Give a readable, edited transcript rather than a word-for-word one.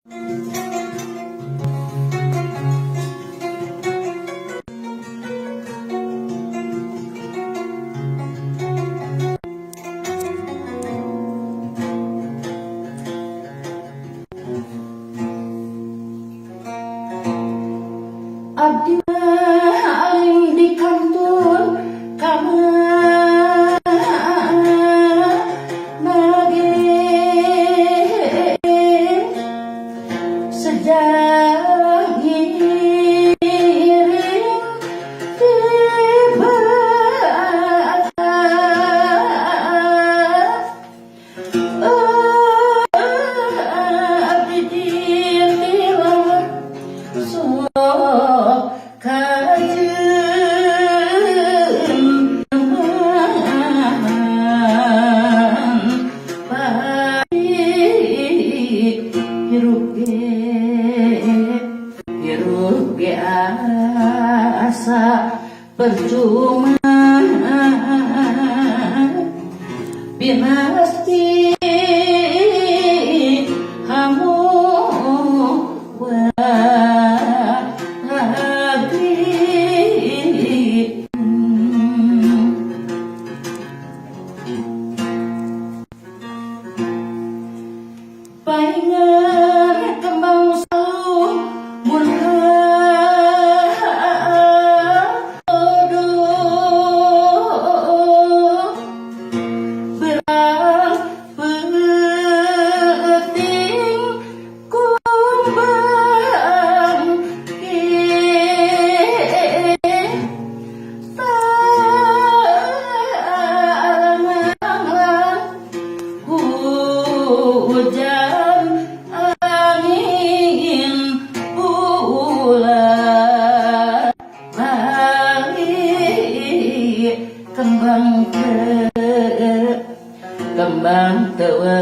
Abdi aing di kantor kamar nage sejak ngiring tiba abdi dilamar sok kajeun hirup ge asa percuma binasti hamu paingan kembang salu murka odoh berang penting kumbang hujan angin ulah balik kembang tewa